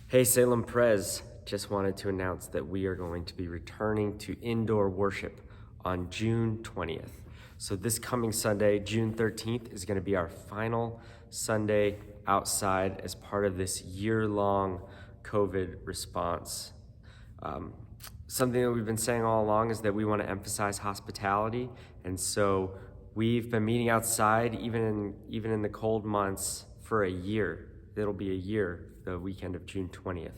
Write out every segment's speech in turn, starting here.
Hey, Salem Prez, just wanted to announce that we are going to be returning to indoor worship on June 20th. So this coming Sunday, June 13th, is going to be our final Sunday outside as part of this year-long COVID response. Something that we've been saying all along is that we want to emphasize hospitality, and so we've been meeting outside even in the cold months for a year. It'll be a year, the weekend of June 20th.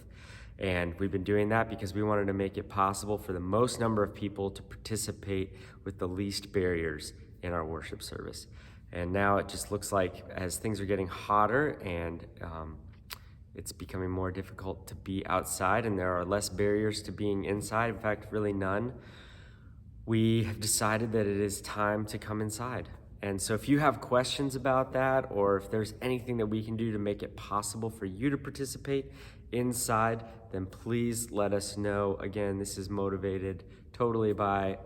And we've been doing that because we wanted to make it possible for the most number of people to participate with the least barriers in our worship service. And now it just looks like as things are getting hotter and it's becoming more difficult to be outside, and there are less barriers to being inside, in fact, really none, we have decided that it is time to come inside. And so if you have questions about that, or if there's anything that we can do to make it possible for you to participate inside, then please let us know. Again, this is motivated totally by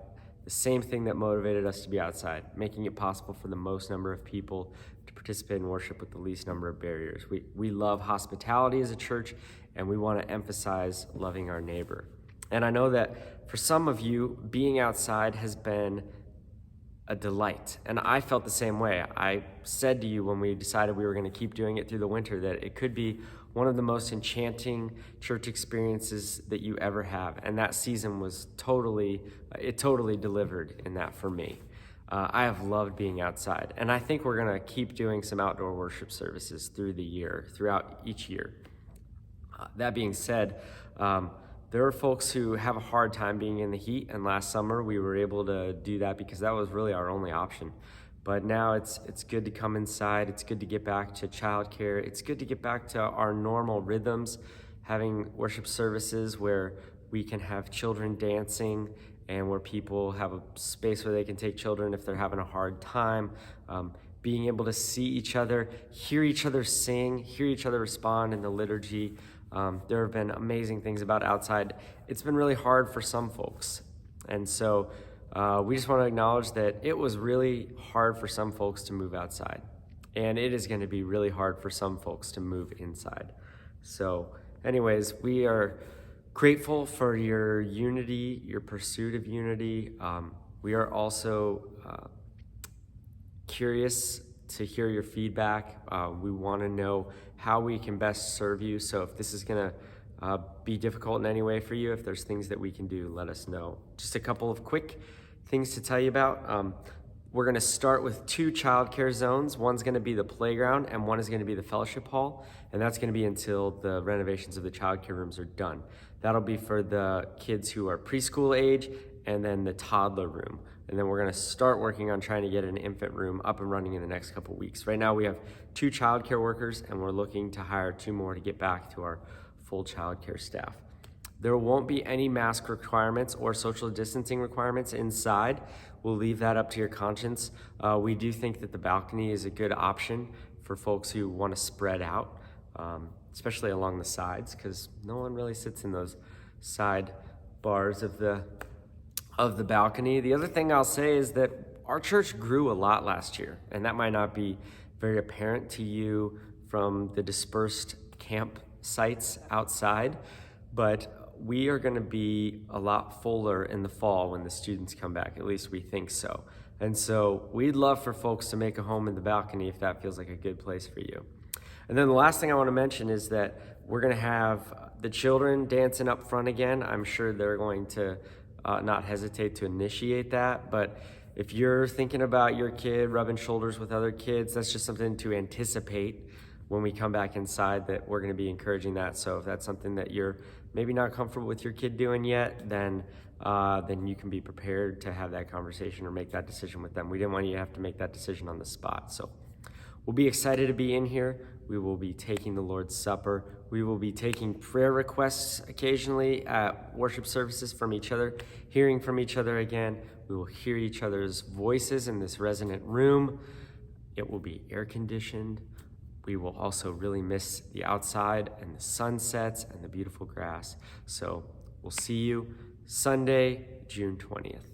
the same thing that motivated us to be outside, making it possible for the most number of people to participate in worship with the least number of barriers. We love hospitality as a church, and we want to emphasize loving our neighbor. And I know that for some of you, being outside has been a delight. And I felt the same way. I said to you when we decided we were going to keep doing it through the winter that it could be one of the most enchanting church experiences that you ever have. And that season was totally delivered in that for me. I have loved being outside. And I think we're going to keep doing some outdoor worship services throughout each year. That being said, there are folks who have a hard time being in the heat, and last summer we were able to do that because that was really our only option. But now it's good to come inside. It's good to get back to childcare. It's good to get back to our normal rhythms, having worship services where we can have children dancing and where people have a space where they can take children if they're having a hard time. Being able to see each other, hear each other sing, hear each other respond in the liturgy. There have been amazing things about outside. It's been really hard for some folks. And so we just want to acknowledge that it was really hard for some folks to move outside. And it is going to be really hard for some folks to move inside. So anyways, we are grateful for your unity, your pursuit of unity. We are also curious to hear your feedback. We want to know how we can best serve you. So if this is going to be difficult in any way for you, if there's things that we can do, let us know. Just a couple of quick things to tell you about. We're going to start with 2 childcare zones. One's going to be the playground, and one is going to be the fellowship hall, and that's going to be until the renovations of the childcare rooms are done. That'll be for the kids who are preschool age, and then the toddler room. And then we're going to start working on trying to get an infant room up and running in the next couple weeks. Right now we have 2 childcare workers, and we're looking to hire 2 more to get back to our full childcare staff. There won't be any mask requirements or social distancing requirements inside. We'll leave that up to your conscience. We do think that the balcony is a good option for folks who want to spread out, especially along the sides, because no one really sits in those side bars of the balcony. The other thing I'll say is that our church grew a lot last year, and that might not be very apparent to you from the dispersed camp sites outside, but we are going to be a lot fuller in the fall when the students come back. At least we think so. And so we'd love for folks to make a home in the balcony if that feels like a good place for you. And then the last thing I want to mention is that we're going to have the children dancing up front again. I'm sure they're going to not hesitate to initiate that, but if you're thinking about your kid rubbing shoulders with other kids, that's just something to anticipate when we come back inside, that we're going to be encouraging that. So if that's something that you're maybe not comfortable with your kid doing yet, then you can be prepared to have that conversation or make that decision with them. We didn't want you to have to make that decision on the spot. So we'll be excited to be in here. We will be taking the Lord's Supper. We will be taking prayer requests occasionally at worship services from each other, hearing from each other again. We will hear each other's voices in this resonant room. It will be air conditioned. We will also really miss the outside and the sunsets and the beautiful grass. So we'll see you Sunday, June 20th.